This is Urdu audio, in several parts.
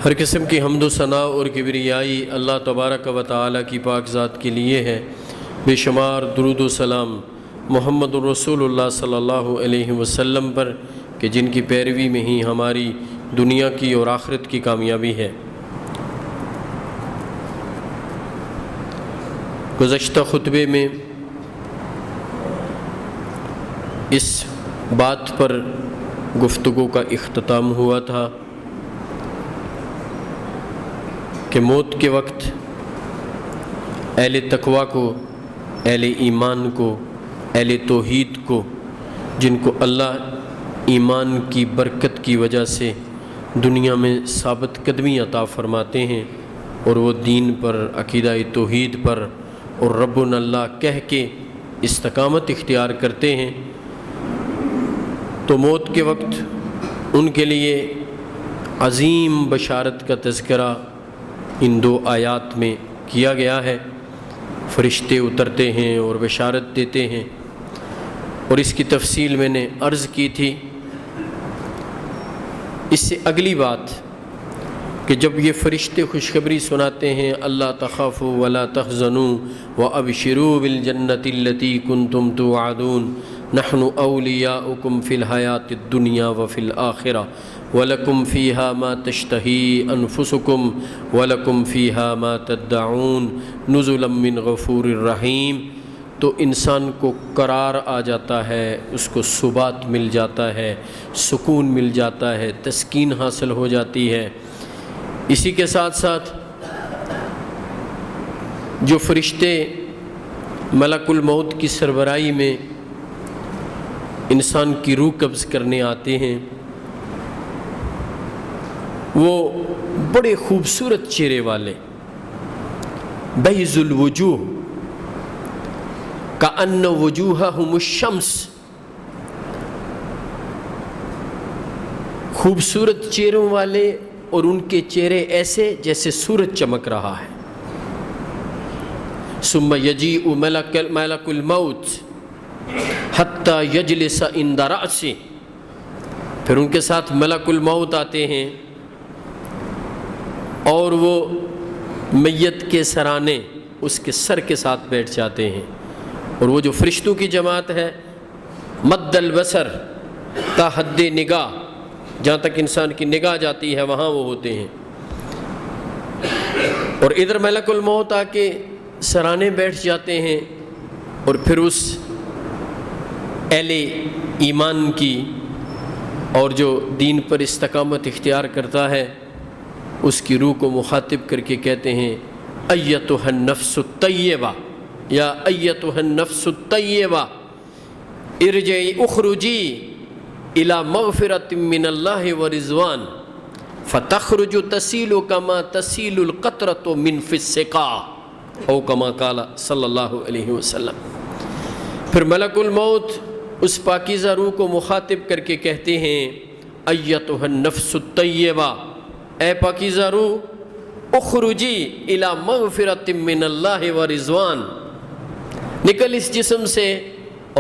ہر قسم کی حمد و ثناء اور کبریائی اللہ تبارک و تعالی کی پاک ذات کے لیے ہے۔ بے شمار درود و سلام محمد الرسول اللہ صلی اللہ علیہ وسلم پر کہ جن کی پیروی میں ہی ہماری دنیا کی اور آخرت کی کامیابی ہے۔ گزشتہ خطبے میں اس بات پر گفتگو کا اختتام ہوا تھا کہ موت کے وقت اہل تقویٰ کو، اہل ایمان کو، اہل توحید کو، جن کو اللہ ایمان کی برکت کی وجہ سے دنیا میں ثابت قدمی عطا فرماتے ہیں اور وہ دین پر، عقیدہ توحید پر اور ربنا اللہ کہہ کے استقامت اختیار کرتے ہیں، تو موت کے وقت ان کے لیے عظیم بشارت کا تذکرہ ان دو آیات میں کیا گیا ہے۔ فرشتے اترتے ہیں اور بشارت دیتے ہیں، اور اس کی تفصیل میں نے عرض کی تھی۔ اس سے اگلی بات کہ جب یہ فرشتے خوشخبری سناتے ہیں اللہ تخافوا ولا تحزنوا وابشروا بالجنة التي كنتم توعدون نحن اولیاؤکم فی الحیاۃ الدنیا وفی الآخرہ وَلَكُمْ فِيهَا مَا تَشْتَهِي أَنفُسُكُمْ وَلَكُمْ فِيهَا مَا تَدَّعُونَ نُزُلًا مِّن غَفُورٍ رَحِيمٍ، تو انسان کو قرار آ جاتا ہے، اس کو ثبات مل جاتا ہے، سکون مل جاتا ہے، تسکین حاصل ہو جاتی ہے۔ اسی کے ساتھ ساتھ جو فرشتے ملک الموت کی سربراہی میں انسان کی روح قبض کرنے آتے ہیں، وہ بڑے خوبصورت چہرے والے، بیض الوجوہ کأن وجوہہم الشمس، خوبصورت چہروں والے، اور ان کے چہرے ایسے جیسے سورج چمک رہا ہے۔ ثم یجیء ملک الموت حتی یجلس عند رأسہ، پھر ان کے ساتھ ملک الموت آتے ہیں اور وہ میت کے سرانے اس کے سر کے ساتھ بیٹھ جاتے ہیں، اور وہ جو فرشتوں کی جماعت ہے مد البصر تا حد نگاہ، جہاں تک انسان کی نگاہ جاتی ہے وہاں وہ ہوتے ہیں، اور ادھر ملک الموت آ کے سرانے بیٹھ جاتے ہیں، اور پھر اس اہل ایمان کی اور جو دین پر استقامت اختیار کرتا ہے اس کی روح کو مخاطب کر کے کہتے ہیں ایتھا النفس الطیبہ یا ایتھا النفس الطیبہ ارجعی اخرجی الی مغفرۃ من اللہ ورضوان فتخرج تسیل کما تسیل القطرۃ من فی السقاء او کما قال صلی اللہ علیہ وسلم۔ پھر ملک الموت اس پاکیزہ روح کو مخاطب کر کے کہتے ہیں ایتھا النفس الطیبہ، اے پاکیزہ روح، اخرجی الی مغفرۃ من اللہ ورضوان، نکل اس جسم سے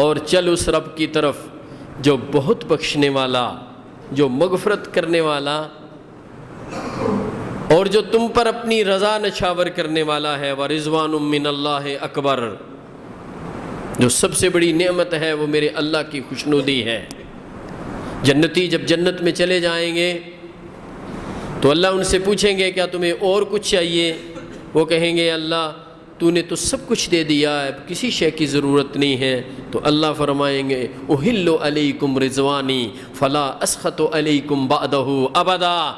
اور چل اس رب کی طرف جو بہت بخشنے والا، جو مغفرت کرنے والا، اور جو تم پر اپنی رضا نچھاور کرنے والا ہے، ورضوان من اللہ اکبر، جو سب سے بڑی نعمت ہے وہ میرے اللہ کی خوشنودی ہے۔ جنتی جب جنت میں چلے جائیں گے تو اللہ ان سے پوچھیں گے کیا تمہیں اور کچھ چاہیے؟ وہ کہیں گے اللہ تو نے تو سب کچھ دے دیا ہے، اب کسی شے کی ضرورت نہیں ہے۔ تو اللہ فرمائیں گے احل علیکم رضوانی فلا اسخط علیکم بعدہ ابدا،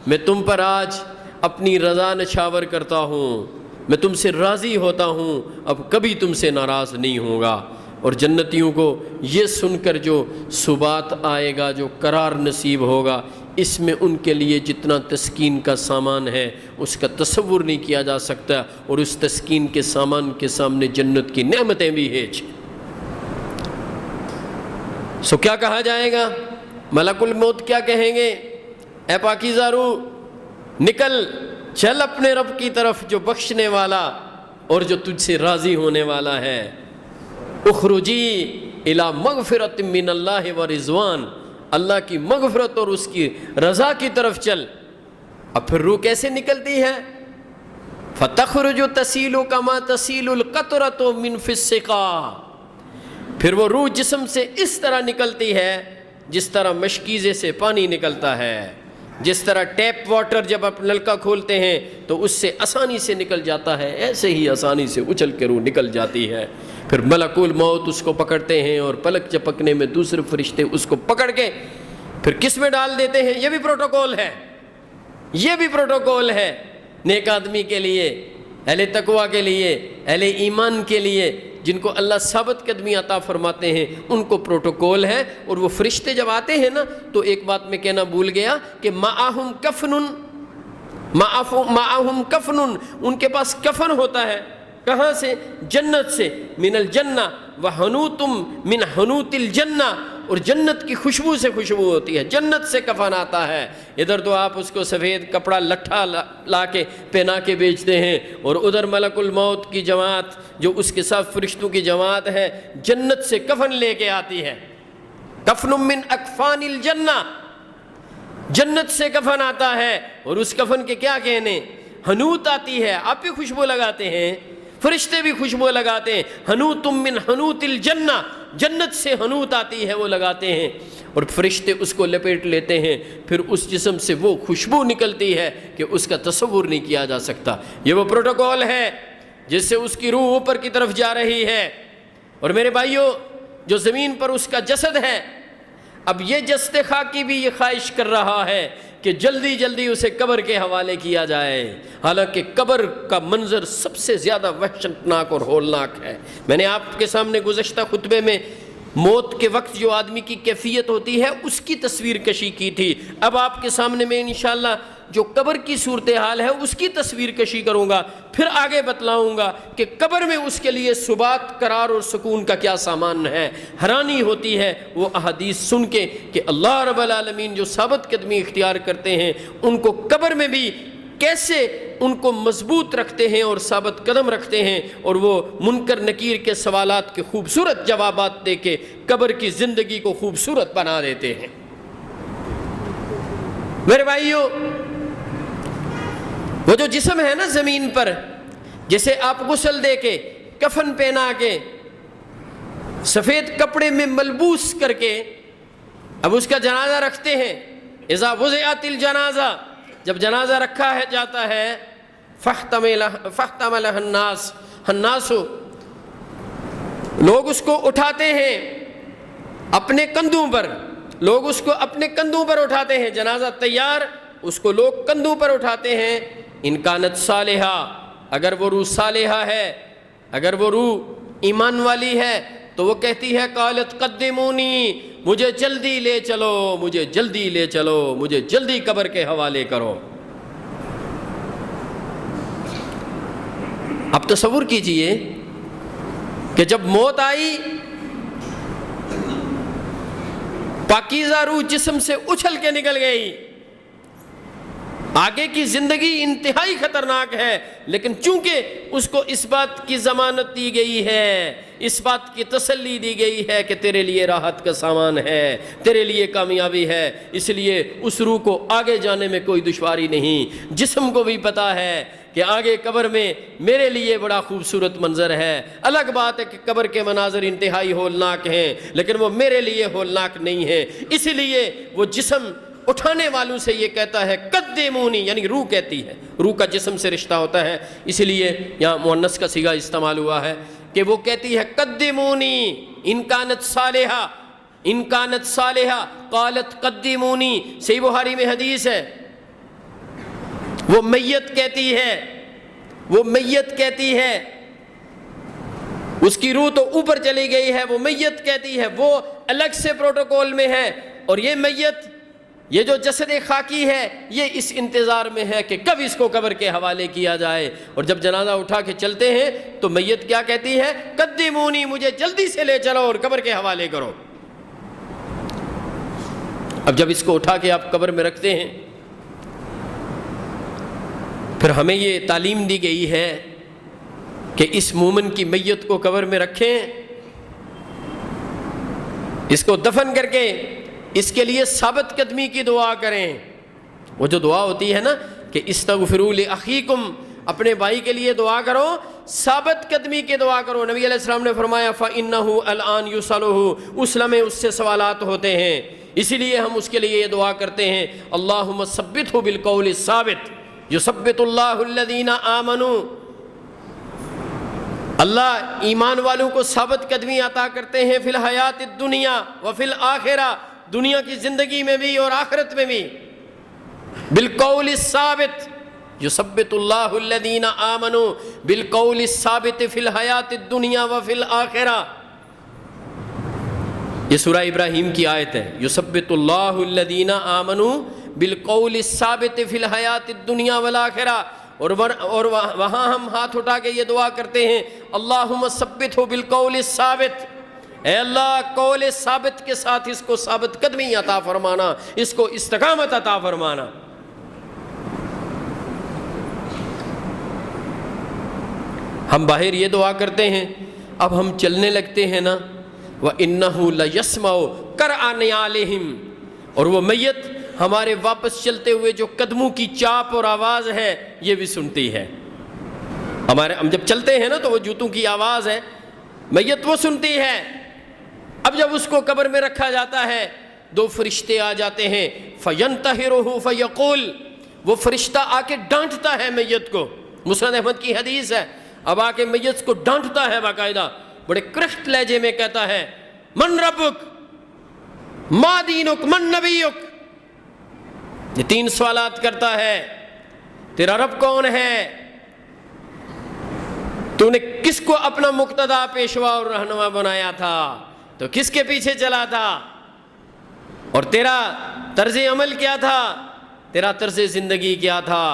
میں تم پر آج اپنی رضا نچھاور کرتا ہوں، میں تم سے راضی ہوتا ہوں، اب کبھی تم سے ناراض نہیں ہوگا۔ اور جنتیوں کو یہ سن کر جو ثبات آئے گا، جو قرار نصیب ہوگا، اس میں ان کے لیے جتنا تسکین کا سامان ہے اس کا تصور نہیں کیا جا سکتا، اور اس تسکین کے سامان کے سامنے جنت کی نعمتیں بھی ہیں۔ سو کیا کہا جائے گا؟ ملک الموت کیا کہیں گے؟ اے پاکیزہ روح، نکل چل اپنے رب کی طرف جو بخشنے والا اور جو تجھ سے راضی ہونے والا ہے۔ اخرجی الی مغفرۃ من اللہ ورضوان، اللہ کی مغفرت اور اس کی رضا کی طرف چل۔ اب پھر روح کیسے نکلتی ہے؟ فَتَخْرُجُ تَسِيلُ كَمَا تَسِيلُ الْقَطْرَةُ مِنْ فِي السِّقَاءِ، پھر وہ روح جسم سے اس طرح نکلتی ہے جس طرح مشکیزے سے پانی نکلتا ہے، جس طرح ٹیپ واٹر جب آپ نلکا کھولتے ہیں تو اس سے آسانی سے نکل جاتا ہے، ایسے ہی آسانی سے اچھل کے روح نکل جاتی ہے۔ پھر ملک الموت اس کو پکڑتے ہیں اور پلک چپکنے میں دوسرے فرشتے اس کو پکڑ کے پھر کس میں ڈال دیتے ہیں۔ یہ بھی پروٹوکول ہے، یہ بھی پروٹوکول ہے نیک آدمی کے لیے، اہل تقویٰ کے لیے، اہل ایمان کے لیے، جن کو اللہ ثابت قدمی عطا فرماتے ہیں، ان کو پروٹوکول ہے۔ اور وہ فرشتے جب آتے ہیں نا تو ایک بات میں کہنا بھول گیا کہ معہم کفن، ان کے پاس کفن ہوتا ہے۔ کہاں سے؟ جنت سے، من الجنہ، وحنوتم من حنوت الجنہ، اور جنت کی خوشبو سے خوشبو ہوتی ہے، جنت سے کفن آتا ہے۔ ادھر تو آپ اس کو سفید کپڑا لٹھا لا کے پہنا کے بیچتے ہیں، اور ادھر ملک الموت کی جماعت جو اس کے ساتھ فرشتوں کی جماعت ہے جنت سے کفن لے کے آتی ہے۔ کفن من اکفان الجنہ، جنت سے کفن آتا ہے، اور اس کفن کے کیا کہنے؟ حنوت آتی ہے۔ آپ بھی خوشبو لگاتے ہیں، فرشتے بھی خوشبو لگاتے ہیں، حنوتم من حنوت الجنہ، جنت سے حنوت آتی ہے وہ لگاتے ہیں، اور فرشتے اس کو لپیٹ لیتے ہیں۔ پھر اس جسم سے وہ خوشبو نکلتی ہے کہ اس کا تصور نہیں کیا جا سکتا۔ یہ وہ پروٹوکول ہے جس سے اس کی روح اوپر کی طرف جا رہی ہے۔ اور میرے بھائیوں، جو زمین پر اس کا جسد ہے، اب یہ جسد خاکی بھی یہ خواہش کر رہا ہے کہ جلدی جلدی اسے قبر کے حوالے کیا جائے، حالانکہ قبر کا منظر سب سے زیادہ وحشتناک اور ہولناک ہے۔ میں نے آپ کے سامنے گزشتہ خطبے میں موت کے وقت جو آدمی کی کیفیت ہوتی ہے اس کی تصویر کشی کی تھی۔ اب آپ کے سامنے میں انشاءاللہ جو قبر کی صورتحال ہے اس کی تصویر کشی کروں گا، پھر آگے بتلاؤں گا کہ قبر میں اس کے لیے ثبات، قرار اور سکون کا کیا سامان ہے۔ حیرانی ہوتی ہے وہ احادیث سن کے کہ اللہ رب العالمین جو ثابت قدمی اختیار کرتے ہیں ان کو قبر میں بھی کیسے ان کو مضبوط رکھتے ہیں اور ثابت قدم رکھتے ہیں، اور وہ منکر نکیر کے سوالات کے خوبصورت جوابات دے کے قبر کی زندگی کو خوبصورت بنا دیتے ہیں۔ میرے بھائیوں، وہ جو جسم ہے نا زمین پر، جسے آپ غسل دے کے، کفن پہنا کے، سفید کپڑے میں ملبوس کر کے اب اس کا جنازہ رکھتے ہیں۔ اذا وضعت الجنازہ، جب جنازہ رکھا ہے جاتا ہے، فاحتملہ الناس، لوگ اس کو اٹھاتے ہیں اپنے کندھوں پر، لوگ اس کو اپنے کندھوں پر اٹھاتے ہیں۔ جنازہ تیار، اس کو لوگ کندھوں پر اٹھاتے ہیں۔ ان کانت صالحہ، اگر وہ روح صالحہ ہے، اگر وہ روح ایمان والی ہے تو وہ کہتی ہے قالت قدمونی، مجھے جلدی لے چلو، مجھے جلدی لے چلو، مجھے جلدی قبر کے حوالے کرو۔ اب تصور کیجئے کہ جب موت آئی، پاکیزہ روح جسم سے اچھل کے نکل گئی، آگے کی زندگی انتہائی خطرناک ہے، لیکن چونکہ اس کو اس بات کی ضمانت دی گئی ہے، اس بات کی تسلی دی گئی ہے کہ تیرے لیے راحت کا سامان ہے، تیرے لیے کامیابی ہے، اس لیے اس روح کو آگے جانے میں کوئی دشواری نہیں۔ جسم کو بھی پتا ہے کہ آگے قبر میں میرے لیے بڑا خوبصورت منظر ہے۔ الگ بات ہے کہ قبر کے مناظر انتہائی ہولناک ہیں، لیکن وہ میرے لیے ہولناک نہیں ہے، اس لیے وہ جسم اٹھانے والوں سے یہ کہتا ہے قدمونی، یعنی روح کہتی ہے، روح کا جسم سے رشتہ ہوتا ہے، اس لیے یہاں مؤنث کا صیغہ استعمال ہوا ہے کہ وہ کہتی ہے قدمونی ان کانت صالحہ، ان کانت صالحہ قالت قدمونی۔ صحیح بخاری میں حدیث ہے، وہ میت کہتی ہے، وہ میت کہتی ہے، اس کی روح تو اوپر چلی گئی ہے، وہ میت کہتی ہے، وہ الگ سے پروٹوکول میں ہے، اور یہ میت، یہ جو جسد خاکی ہے، یہ اس انتظار میں ہے کہ کب اس کو قبر کے حوالے کیا جائے۔ اور جب جنازہ اٹھا کے چلتے ہیں تو میت کیا کہتی ہے؟ قدمونی، مجھے جلدی سے لے چلو اور قبر کے حوالے کرو۔ اب جب اس کو اٹھا کے آپ قبر میں رکھتے ہیں، پھر ہمیں یہ تعلیم دی گئی ہے کہ اس مومن کی میت کو قبر میں رکھیں، اس کو دفن کر کے اس کے لیے ثابت قدمی کی دعا کریں۔ وہ جو دعا ہوتی ہے نا کہ استغفروا لأخیکم، اپنے بھائی کے لیے دعا کرو، ثابت قدمی کے دعا کرو۔ نبی علیہ السلام نے فرمایا فَإِنَّهُ الْآنْ يُسْأَلُهُ، اس لمحے اس سے سوالات ہوتے ہیں، اسی لیے ہم اس کے لیے یہ دعا کرتے ہیں اللہم ثبتہ بالقول الثابت یثبت اللہ الذین آمنوا۔ اللہ ایمان والوں کو ثابت قدمی عطا کرتے ہیں فی الحیات الدنیا وفی الآخرہ، دنیا کی زندگی میں بھی اور آخرت میں بھی، بالقول الثابت یثبت اللہ الذین آمنوا بالقول الثابت فی الحیات الدنیا وفی الآخرہ۔ یہ سورہ ابراہیم کی آیت ہے، یثبت اللہ الذین آمنوا بالقول الثابت فی الحیات الدنیا والآخرہ، اور وہاں ہم ہاتھ اٹھا کے یہ دعا کرتے ہیں اللہم ثبتہ بالقول الثابت، اے اللہ قول ثابت کے ساتھ اس کو ثابت قدمی عطا فرمانا، اس کو استقامت عطا فرمانا۔ ہم باہر یہ دعا کرتے ہیں، اب ہم چلنے لگتے ہیں نا، وَإِنَّهُ لَيَسْمَعُ قَرْعَ نِعَالِهِمْ، اور وہ میت ہمارے واپس چلتے ہوئے جو قدموں کی چاپ اور آواز ہے یہ بھی سنتی ہے۔ ہم جب چلتے ہیں نا تو وہ جوتوں کی آواز ہے، میت وہ سنتی ہے۔ اب جب اس کو قبر میں رکھا جاتا ہے، دو فرشتے آ جاتے ہیں، فَيَنْتَحِرُهُ فَيَقُولُ، وہ فرشتہ آ کے ڈانٹتا ہے میت کو، مسند احمد کی حدیث ہے، اب آ کے میت کو ڈانٹتا ہے باقاعدہ، بڑے کرخت لہجے میں کہتا ہے من ربک ما دینک من نبیک، یہ تین سوالات کرتا ہے، تیرا رب کون ہے، تو نے کس کو اپنا مقتدی پیشوا اور رہنما بنایا تھا، تو کس کے پیچھے چلا تھا، اور تیرا طرز عمل کیا تھا، تیرا طرز زندگی کیا تھا،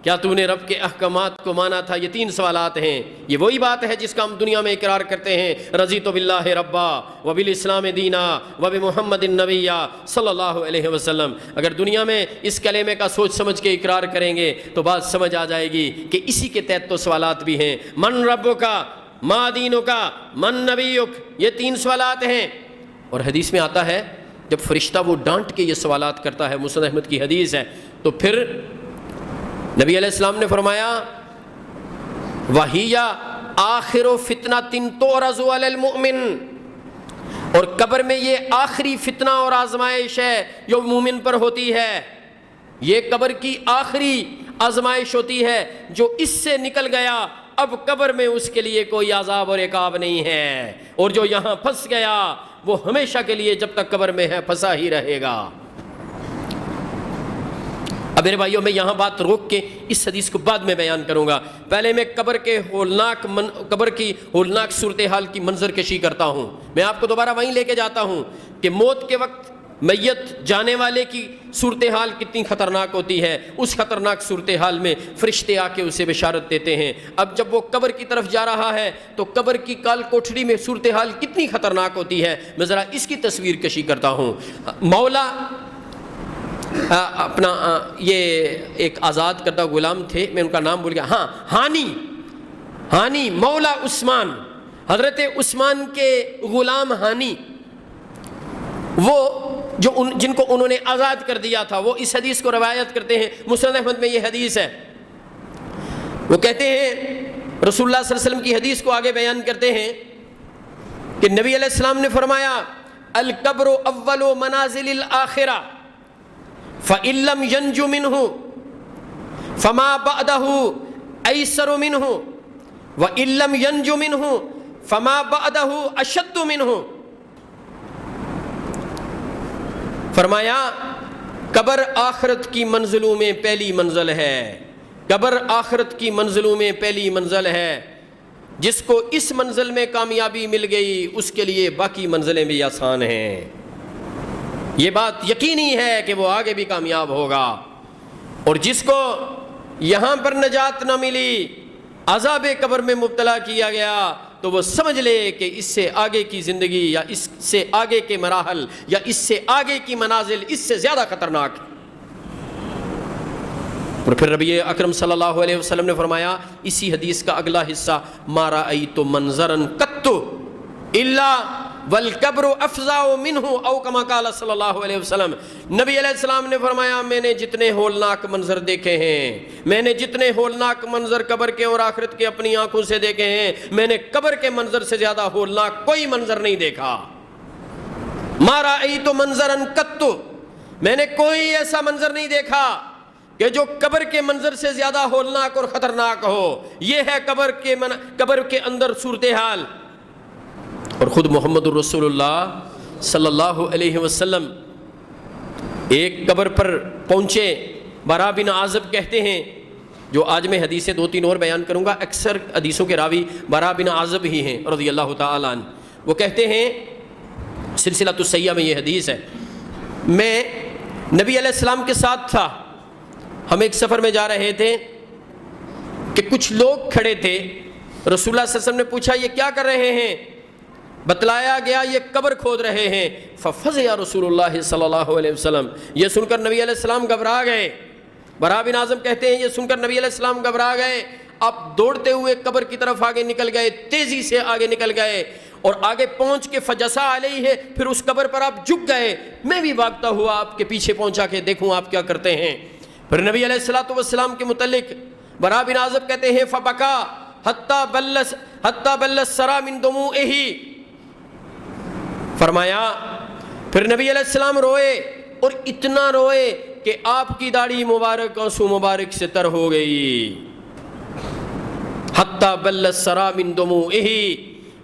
کیا تو نے رب کے احکامات کو مانا تھا۔ یہ تین سوالات ہیں، یہ وہی بات ہے جس کا ہم دنیا میں اقرار کرتے ہیں رضیت باللہ ربا وبالاسلام دینا وبمحمد النبی صلی اللہ علیہ وسلم۔ اگر دنیا میں اس کلمے کا سوچ سمجھ کے اقرار کریں گے تو بات سمجھ آ جائے گی کہ اسی کے تحت تو سوالات بھی ہیں، من ربک ما دینک من نبیک، یہ تین سوالات ہیں۔ اور حدیث میں آتا ہے جب فرشتہ وہ ڈانٹ کے یہ سوالات کرتا ہے، مسند احمد کی حدیث ہے، تو پھر نبی علیہ السلام نے فرمایا وَهِيَ آخِرُ فِتْنَةٍ تُعْرَضُ عَلَى الْمُؤْمِنِ، اور قبر میں یہ آخری فتنہ اور آزمائش ہے جو مومن پر ہوتی ہے، یہ قبر کی آخری آزمائش ہوتی ہے، جو اس سے نکل گیا اب قبر میں اس کے لیے کوئی عذاب اور عقاب نہیں ہے، اور جو یہاں پھنس گیا وہ ہمیشہ کے لیے جب تک قبر میں ہے پھنسا ہی رہے گا۔ اب میرے بھائیوں میں یہاں بات روک کے اس حدیث کو بعد میں بیان کروں گا، پہلے میں قبر کی ہولناک صورتحال کی منظر کشی کرتا ہوں۔ میں آپ کو دوبارہ وہیں لے کے جاتا ہوں کہ موت کے وقت میت جانے والے کی صورتحال کتنی خطرناک ہوتی ہے۔ اس خطرناک صورتحال میں فرشتے آ کے اسے بشارت دیتے ہیں۔ اب جب وہ قبر کی طرف جا رہا ہے تو قبر کی کال کوٹھڑی میں صورتحال کتنی خطرناک ہوتی ہے، میں ذرا اس کی تصویر کشی کرتا ہوں۔ مولا اپنا یہ ایک آزاد کردہ غلام تھے، میں ان کا نام بھول گیا، ہاں ہانی مولا عثمان، حضرت عثمان کے غلام ہانی، وہ جن کو انہوں نے آزاد کر دیا تھا، وہ اس حدیث کو روایت کرتے ہیں، مسند احمد میں یہ حدیث ہے۔ وہ کہتے ہیں رسول اللہ صلی اللہ علیہ وسلم کی حدیث کو آگے بیان کرتے ہیں کہ نبی علیہ السلام نے فرمایا القبر اول منازل الآخرہ فَإِن لَّمْ يَنْجُ مِنْهُ فَمَا بَعْدَهُ أَيْسَرُ مِنْهُ وَإِن لَّمْ يَنْجُ مِنْهُ فَمَا بَعْدَهُ أَشَدُّ مِنْهُ۔ فرمایا قبر آخرت کی منزلوں میں پہلی منزل ہے، قبر آخرت کی منزلوں میں پہلی منزل ہے، جس کو اس منزل میں کامیابی مل گئی اس کے لیے باقی منزلیں بھی آسان ہیں۔ یہ بات یقینی ہے کہ وہ آگے بھی کامیاب ہوگا، اور جس کو یہاں پر نجات نہ ملی، عذاب قبر میں مبتلا کیا گیا، تو وہ سمجھ لے کہ اس سے آگے کی زندگی یا اس سے آگے کے مراحل یا اس سے آگے کی منازل اس سے زیادہ خطرناک ہے۔ اور پھر نبی اکرم صلی اللہ علیہ وسلم نے فرمایا اسی حدیث کا اگلا حصہ ما رأیت منظرا قط الا والقبر افزع منہ او کما قال صلی اللہ علیہ وسلم. نبی علیہ السلام نے فرمایا میں نے جتنے ہولناک منظر دیکھے ہیں، میں نے جتنے ہولناک منظر قبر کے اور آخرت کے اپنی آنکھوں سے دیکھے ہیں، میں نے قبر کے منظر سے زیادہ ہولناک کوئی منظر نہیں دیکھا. ما رأیت منظرا قط، میں نے کوئی ایسا منظر نہیں دیکھا کہ جو قبر کے منظر سے زیادہ ہولناک اور خطرناک ہو. یہ ہے قبر کے اندر صورتحال. اور خود محمد الرسول اللہ صلی اللہ علیہ وسلم ایک قبر پر پہنچے. برا بن عازب کہتے ہیں، جو آج میں حدیثیں 2-3 اور بیان کروں گا، اکثر حدیثوں کے راوی برا بن عازب ہی ہیں رضی اللہ تعالیٰ عنہ. وہ کہتے ہیں، سلسلۃ الصحیحہ میں یہ حدیث ہے، میں نبی علیہ السلام کے ساتھ تھا. ہم ایک سفر میں جا رہے تھے کہ کچھ لوگ کھڑے تھے. رسول اللہ صلی اللہ علیہ وسلم نے پوچھا یہ کیا کر رہے ہیں؟ بتلایا گیا یہ قبر کھود رہے ہیں. ففزع رسول اللہ صلی اللہ علیہ وسلم، یہ سن کر نبی علیہ السلام گھبرا گئے. برا بن عازب کہتے ہیں یہ سن کر نبی علیہ السلام گھبرا گئے. اب دوڑتے ہوئے قبر کی طرف آگے نکل گئے، تیزی سے آگے نکل گئے اور آگے پہنچ کے فجسا علیہ، پھر اس قبر پر آپ جھک گئے. میں بھی بھاگتا ہوا آپ کے پیچھے پہنچا کہ دیکھوں آپ کیا کرتے ہیں. پھر نبی علیہ الصلوۃ والسلام کے متعلق برا بن عازب کہتے ہیں فبکا حتی بل السرى من دموعہ، فرمایا پھر نبی علیہ السلام روئے اور اتنا روئے کہ آپ کی داڑھی مبارک آنسو مبارک سے تر ہو گئی. حتی بل السرى من دموعہ،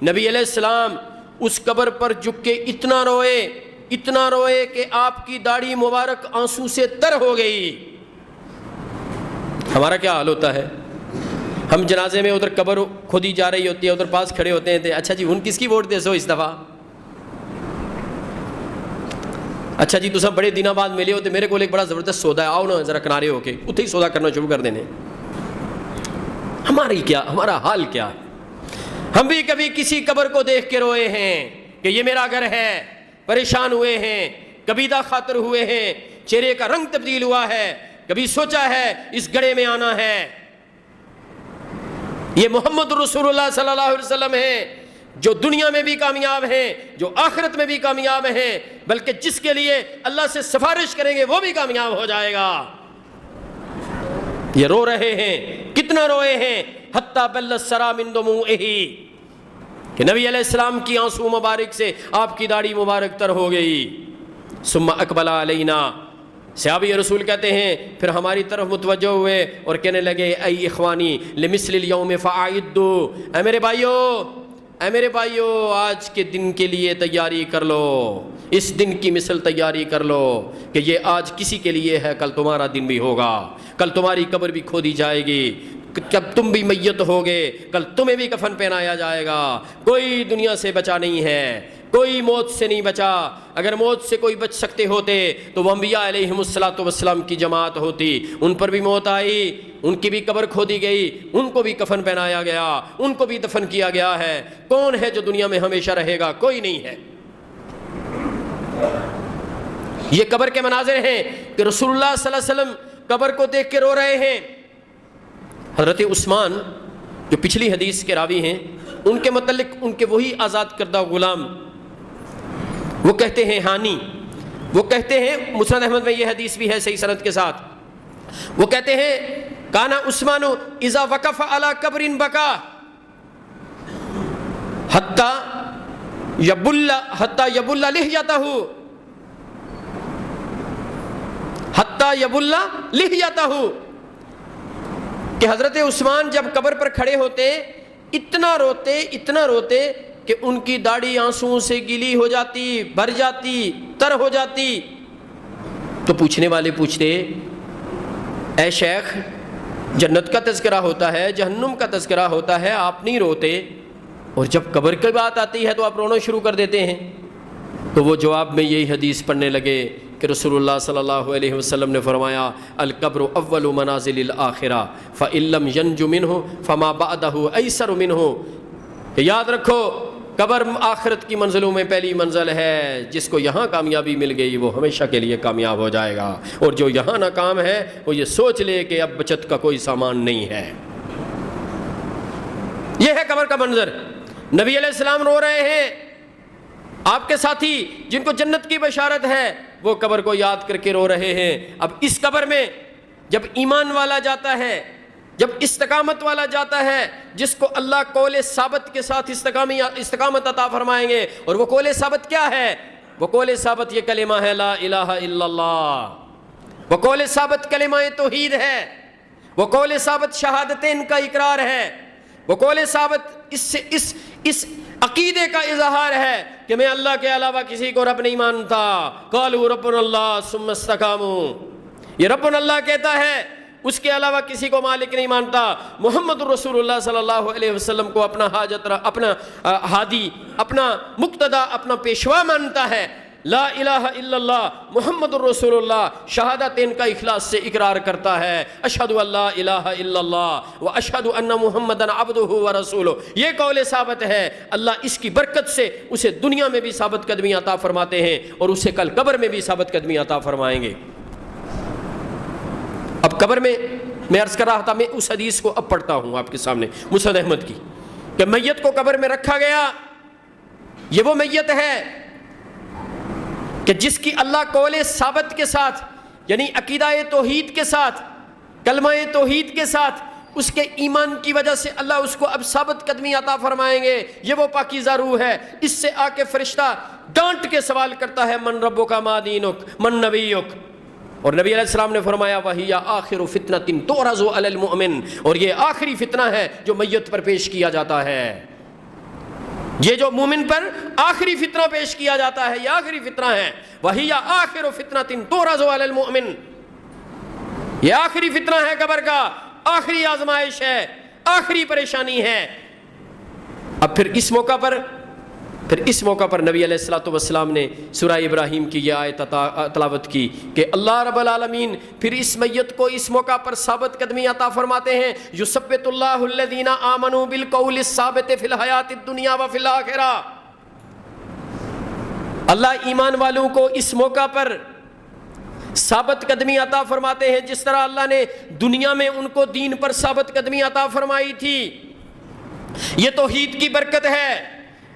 نبی علیہ السلام اس قبر پر جھک کے اتنا روئے کہ آپ کی داڑھی مبارک آنسو سے تر ہو گئی. ہمارا کیا حال ہوتا ہے؟ ہم جنازے میں ادھر قبر کھودی جا رہی ہوتی ہے، ادھر پاس کھڑے ہوتے ہیں، اچھا جی ہن کس کی ووٹ دے سو اس دفعہ؟ اچھا جی تساں بڑے دنوں بعد ملے ہو تو میرے کو ایک بڑا زبردست سودا ہے، آؤ نا ذرا کنارے ہو کے اتھے ہی سودا کرنا شروع کر دینے. ہمارا حال کیا ہے؟ ہم بھی کبھی کسی قبر کو دیکھ کے روئے ہیں کہ یہ میرا گھر ہے، پریشان ہوئے ہیں، کبیدہ خاطر ہوئے ہیں، چہرے کا رنگ تبدیل ہوا ہے، کبھی سوچا ہے اس گڑھے میں آنا ہے. یہ محمد رسول اللہ صلی اللہ علیہ وسلم ہیں جو دنیا میں بھی کامیاب ہیں، جو آخرت میں بھی کامیاب ہیں، بلکہ جس کے لیے اللہ سے سفارش کریں گے وہ بھی کامیاب ہو جائے گا. یہ رو رہے ہیں، کتنا روئے ہیں، حتی بل السرى من دموعہ، کہ نبی علیہ السلام کی آنسو مبارک سے آپ کی داڑھی مبارک تر ہو گئی. ثم اقبل علینا، صحابی رسول کہتے ہیں پھر ہماری طرف متوجہ ہوئے اور کہنے لگے ای اخوانی لمثل اليوم فاعدوا، اے میرے بھائیو آج کے دن کے لیے تیاری کر لو، اس دن کی مثل تیاری کر لو کہ یہ آج کسی کے لیے ہے، کل تمہارا دن بھی ہوگا، کل تمہاری قبر بھی کھودی جائے گی، جب تم بھی میت ہوگے کل تمہیں بھی کفن پہنایا جائے گا. کوئی دنیا سے بچا نہیں ہے، کوئی موت سے نہیں بچا. اگر موت سے کوئی بچ سکتے ہوتے تو وہ انبیاء علیہم الصلوۃ والسلام کی جماعت ہوتی. ان پر بھی موت آئی، ان کی بھی قبر کھودی گئی، ان کو بھی کفن پہنایا گیا، ان کو بھی دفن کیا گیا ہے. کون ہے جو دنیا میں ہمیشہ رہے گا؟ کوئی نہیں ہے. یہ قبر کے مناظر ہیں کہ رسول اللہ صلی اللہ علیہ وسلم قبر کو دیکھ کے رو رہے ہیں. حضرت عثمان جو پچھلی حدیث کے راوی ہیں، ان کے متعلق ان کے وہی آزاد کردہ غلام وہ کہتے ہیں ہانی، وہ کہتے ہیں مسند احمد میں یہ حدیث بھی ہے صحیح سند کے ساتھ، وہ کہتے ہیں کانا عثمان اذا وقف علی قبر بکا حتی یبل لحیتہ، کہ حضرت عثمان جب قبر پر کھڑے ہوتے اتنا روتے کہ ان کی داڑھی آنسوؤں سے گیلی ہو جاتی، بھر جاتی، تر ہو جاتی. تو پوچھنے والے پوچھتے اے شیخ جنت کا تذکرہ ہوتا ہے، جہنم کا تذکرہ ہوتا ہے، آپ نہیں روتے، اور جب قبر کی بات آتی ہے تو آپ رونا شروع کر دیتے ہیں. تو وہ جواب میں یہی حدیث پڑھنے لگے کہ رسول اللہ صلی اللہ علیہ وسلم نے فرمایا القبر اول منازل الآخرہ فإن لم ینج منہ فما بعدہ ایسر منہ، کہ یاد رکھو قبر آخرت کی منزلوں میں پہلی منزل ہے، جس کو یہاں کامیابی مل گئی وہ ہمیشہ کے لیے کامیاب ہو جائے گا، اور جو یہاں ناکام ہے وہ یہ سوچ لے کہ اب بچت کا کوئی سامان نہیں ہے. یہ ہے قبر کا منظر. نبی علیہ السلام رو رہے ہیں آپ کے ساتھی جن کو جنت کی بشارت ہے وہ قبر کو یاد کر کے رو رہے ہیں۔ اب اس قبر میں جب ایمان والا جاتا ہے، جب استقامت والا جاتا ہے، جس کو اللہ قول ثابت کے ساتھ استقامت عطا فرمائیں گے، اور وہ قول ثابت کیا ہے؟ وہ قول ثابت یہ کلمہ ہے لا الہ الا اللہ، وہ قول ثابت کلمہ توحید ہے، وہ قول ثابت شہادتین کا اقرار ہے، وہ قول ثابت اس عقیدے کا اظہار ہے کہ میں اللہ کے علاوہ کسی کو رب نہیں مانتا۔ قالوا ربنا اللہ ثم استقاموا، یہ ربنا اللہ کہتا ہے، اس کے علاوہ کسی کو مالک نہیں مانتا۔ محمد رسول اللہ صلی اللہ علیہ وسلم کو اپنا اپنا ہادی، اپنا مقتدا، اپنا پیشوا مانتا ہے۔ لا الہ الا اللہ محمد رسول اللہ شہادتین کا اخلاص سے اقرار کرتا ہے، اشہد ان لا الہ الا اللہ و اشہد ان محمدًا عبدہ و رسولہ، یہ قول ثابت ہے۔ اللہ اس کی برکت سے اسے دنیا میں بھی ثابت قدمی عطا فرماتے ہیں اور اسے کل قبر میں بھی ثابت قدمی عطا فرمائیں گے۔ اب قبر میں عرض کر رہا تھا، میں اس حدیث کو اب پڑھتا ہوں آپ کے سامنے، مسند احمد کی، کہ میت کو قبر میں رکھا گیا، یہ وہ میت ہے کہ جس کی اللہ قول ثابت کے ساتھ، یعنی عقیدہ توحید کے ساتھ، کلمہ توحید کے ساتھ، اس کے ایمان کی وجہ سے اللہ اس کو اب ثابت قدمی عطا فرمائیں گے۔ یہ وہ پاکیزہ روح ہے، اس سے آ کے فرشتہ ڈانٹ کے سوال کرتا ہے، من ربک ما دینک من نبیک، اور نبی علیہ السلام نے فرمایا وَهِيَ آخِرُ فِتْنَةٍ تُعْرَضُ عَلَى الْمُؤْمِنِ، اور یہ آخری فتنہ ہے جو میت پر پیش کیا جاتا ہے، یہ جو مومن پر آخری فتنہ پیش کیا جاتا ہے یہ آخری فتنہ ہے۔ وَهِيَ آخِرُ فِتْنَةٍ تُعْرَضُ عَلَى الْمُؤْمِنِ، یہ آخری فتنہ ہے قبر کا، آخری آزمائش ہے، آخری پریشانی ہے۔ اب پھر اس موقع پر نبی علیہ السلام نے سورہ ابراہیم کی یہ آیت تلاوت کی کہ اللہ رب العالمین پھر اس میت کو اس موقع پر ثابت قدمی عطا فرماتے ہیں، یثبت اللہ الذین آمنوا بالقول الثابت فی الحیات الدنیا وفی الآخرہ، اللہ ایمان والوں کو اس موقع پر ثابت قدمی عطا فرماتے ہیں جس طرح اللہ نے دنیا میں ان کو دین پر ثابت قدمی عطا فرمائی تھی۔ یہ توحید کی برکت ہے،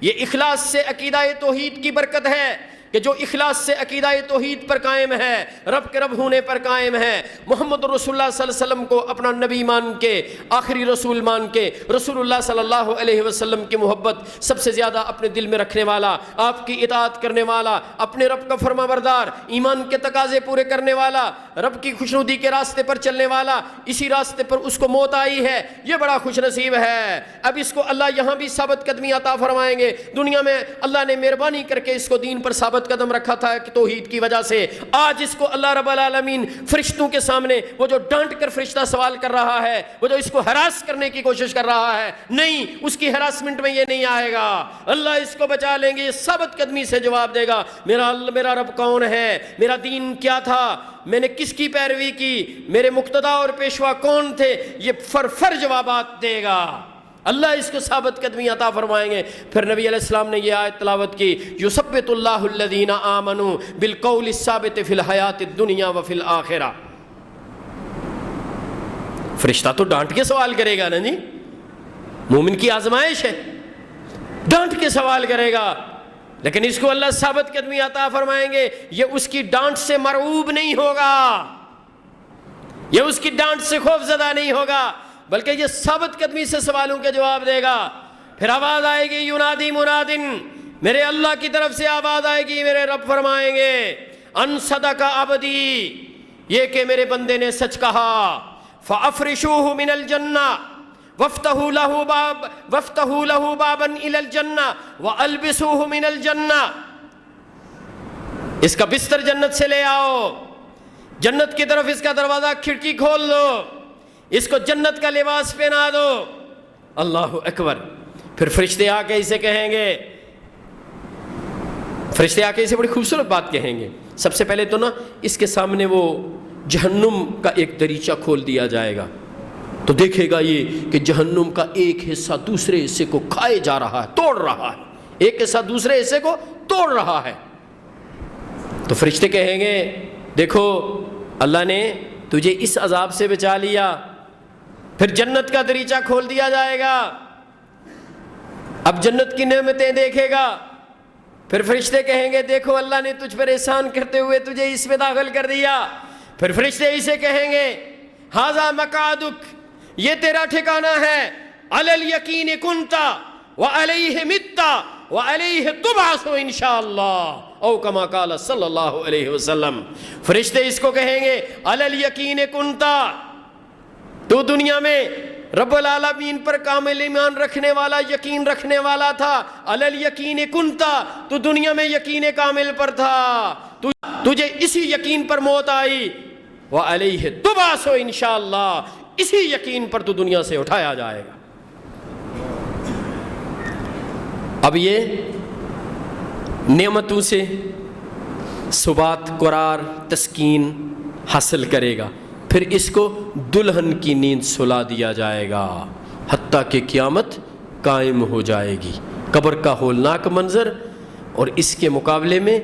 یہ اخلاص سے عقیدہ توحید کی برکت ہے کہ جو اخلاص سے عقیدہ توحید پر قائم ہے، رب کے رب ہونے پر قائم ہے، محمد رسول اللہ صلی اللہ علیہ وسلم کو اپنا نبی مان کے، آخری رسول مان کے، رسول اللہ صلی اللہ علیہ وسلم کی محبت سب سے زیادہ اپنے دل میں رکھنے والا، آپ کی اطاعت کرنے والا، اپنے رب کا فرما بردار، ایمان کے تقاضے پورے کرنے والا، رب کی خوشنودی کے راستے پر چلنے والا، اسی راستے پر اس کو موت آئی ہے، یہ بڑا خوش نصیب ہے۔ اب اس کو اللہ یہاں بھی ثابت قدمی عطا فرمائیں گے، دنیا میں اللہ نے مہربانی کر کے اس کو دین پر ثابت قدم رکھا تھا کہ توحید کی وجہ سے آج اس کو اللہ رب العالمین فرشتوں کے سامنے، وہ جو ڈانٹ کر فرشتہ سوال کر رہا ہے، وہ جو اس کو ہراس کرنے کی کوشش کر رہا ہے، نہیں، اس کی ہراسمنٹ میں یہ نہیں آئے گا، اللہ اس کو بچا لیں گے، یہ ثابت قدمی سے جواب دے گا، میرا رب کون ہے، میرا دین کیا تھا، میں نے کس کی پیروی کی، میرے مقتدا اور پیشوا کون تھے، یہ فر جوابات دے گا، اللہ اس کو ثابت قدمی عطا فرمائیں گے۔ پھر نبی علیہ السلام نے یہ آیت تلاوت کی، یثبت اللہ الذین آمنوا بالقول الثابت فی الحیات الدنیا وفی الآخرہ۔ فرشتہ تو ڈانٹ کے سوال کرے گا نا جی، مومن کی آزمائش ہے، ڈانٹ کے سوال کرے گا، لیکن اس کو اللہ ثابت قدمی عطا فرمائیں گے، یہ اس کی ڈانٹ سے مرعوب نہیں ہوگا، یہ اس کی ڈانٹ سے خوف زدہ نہیں ہوگا، بلکہ یہ ثابت قدمی سے سوالوں کے جواب دے گا۔ پھر آواز آئے گی، ینادی منادن، میرے اللہ کی طرف سے آواز آئے گی، میرے رب فرمائیں گے ان صدق عبدی، یہ کہ میرے بندے نے سچ کہا، فافرشوہ من الجنہ وفتحوا له بابا الى الجنہ والبسوہ من الجنہ، اس کا بستر جنت سے لے آؤ، جنت کی طرف اس کا دروازہ کھڑکی کھول دو، اس کو جنت کا لباس پہنا دو، اللہ اکبر۔ پھر فرشتے آ کے اسے کہیں گے، فرشتے آ کے اسے بڑی خوبصورت بات کہیں گے، سب سے پہلے تو نا اس کے سامنے وہ جہنم کا ایک دریچہ کھول دیا جائے گا، تو دیکھے گا یہ کہ جہنم کا ایک حصہ دوسرے حصے کو کھائے جا رہا ہے، توڑ رہا ہے، ایک حصہ دوسرے حصے کو توڑ رہا ہے۔ تو فرشتے کہیں گے دیکھو اللہ نے تجھے اس عذاب سے بچا لیا، پھر جنت کا دریچہ کھول دیا جائے گا، اب جنت کی نعمتیں دیکھے گا، پھر فرشتے کہیں گے دیکھو اللہ نے تجھ پر احسان کرتے ہوئے تجھے اس میں داخل کر دیا. پھر فرشتے اسے کہیں گے ھذا مقعدک، یہ تیرا ٹھکانہ ہے، علی الیقین کنت وعلیہ مت وعلیہ تبعث انشاءاللہ، او کما قال صلی اللہ علیہ وسلم. فرشتے اس کو کہیں گے علی الیقین کنت، تو دنیا میں رب العالمین پر کامل ایمان رکھنے والا، یقین رکھنے والا تھا. علی الیقین کنت، تو دنیا میں یقین کامل پر تھا، تجھے اسی یقین پر موت آئی. وعلیہ تبعث انشاءاللہ، اسی یقین پر تو دنیا سے اٹھایا جائے گا. اب یہ نعمتوں سے ثبات، قرار، تسکین حاصل کرے گا. پھر اس کو دلہن کی نیند سلا دیا جائے گا حتیٰ کہ قیامت قائم ہو جائے گی. قبر کا ہولناک منظر، اور اس کے مقابلے میں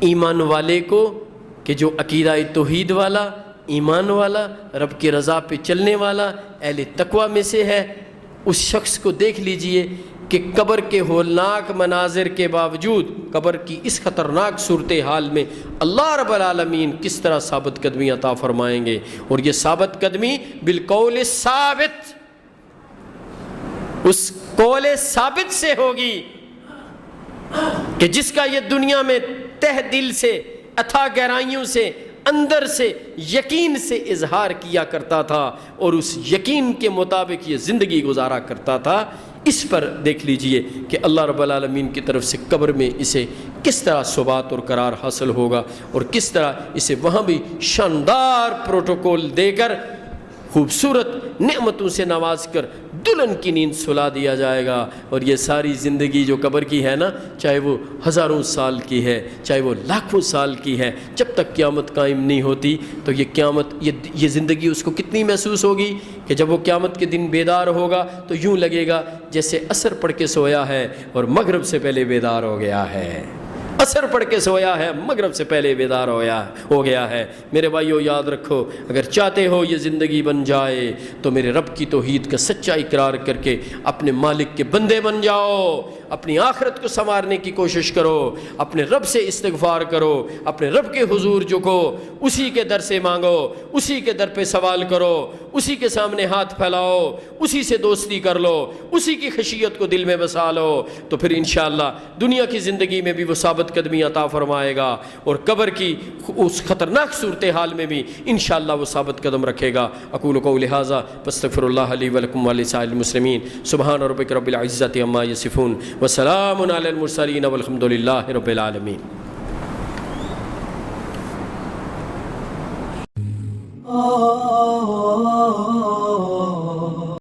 ایمان والے کو، کہ جو عقیدہ توحید والا، ایمان والا، رب کی رضا پہ چلنے والا، اہل تقوی میں سے ہے، اس شخص کو دیکھ لیجئے کہ قبر کے ہولناک مناظر کے باوجود، قبر کی اس خطرناک صورتحال میں اللہ رب العالمین کس طرح ثابت قدمی عطا فرمائیں گے. اور یہ ثابت قدمی بالقول ثابت، اس قول ثابت سے ہوگی کہ جس کا یہ دنیا میں تہ دل سے، اتھا گہرائیوں سے، اندر سے، یقین سے اظہار کیا کرتا تھا، اور اس یقین کے مطابق یہ زندگی گزارا کرتا تھا. اس پر دیکھ لیجئے کہ اللہ رب العالمین کی طرف سے قبر میں اسے کس طرح ثبات اور قرار حاصل ہوگا، اور کس طرح اسے وہاں بھی شاندار پروٹوکول دے کر، خوبصورت نعمتوں سے نواز کر دلہن کی نیند سلا دیا جائے گا. اور یہ ساری زندگی جو قبر کی ہے نا، چاہے وہ ہزاروں سال کی ہے، چاہے وہ لاکھوں سال کی ہے، جب تک قیامت قائم نہیں ہوتی تو یہ قیامت، یہ زندگی اس کو کتنی محسوس ہوگی کہ جب وہ قیامت کے دن بیدار ہوگا تو یوں لگے گا جیسے عصر پڑھ کے سویا ہے اور مغرب سے پہلے بیدار ہو گیا ہے. عصر پڑھ کے سویا ہے، مغرب سے پہلے بیدار ہو گیا ہے. میرے بھائیو یاد رکھو، اگر چاہتے ہو یہ زندگی بن جائے تو میرے رب کی توحید کا سچا اقرار کر کے اپنے مالک کے بندے بن جاؤ. اپنی آخرت کو سنوارنے کی کوشش کرو، اپنے رب سے استغفار کرو، اپنے رب کے حضور جھکو، اسی کے در سے مانگو، اسی کے در پہ سوال کرو، اسی کے سامنے ہاتھ پھیلاؤ، اسی سے دوستی کر لو، اسی کی خشیت کو دل میں بسا لو. تو پھر انشاءاللہ دنیا کی زندگی میں بھی وہ ثابت قدمی عطا فرمائے گا، اور قبر کی اس خطرناک صورتحال میں بھی انشاءاللہ وہ ثابت قدم رکھے گا. اقول قولی ھذا واستغفر اللہ لی ولکم ولسائر المسلمین. سبحان ربک رب العزۃ عما یصفون وسلام علی المرسلین والحمد للہ رب العالمین. oh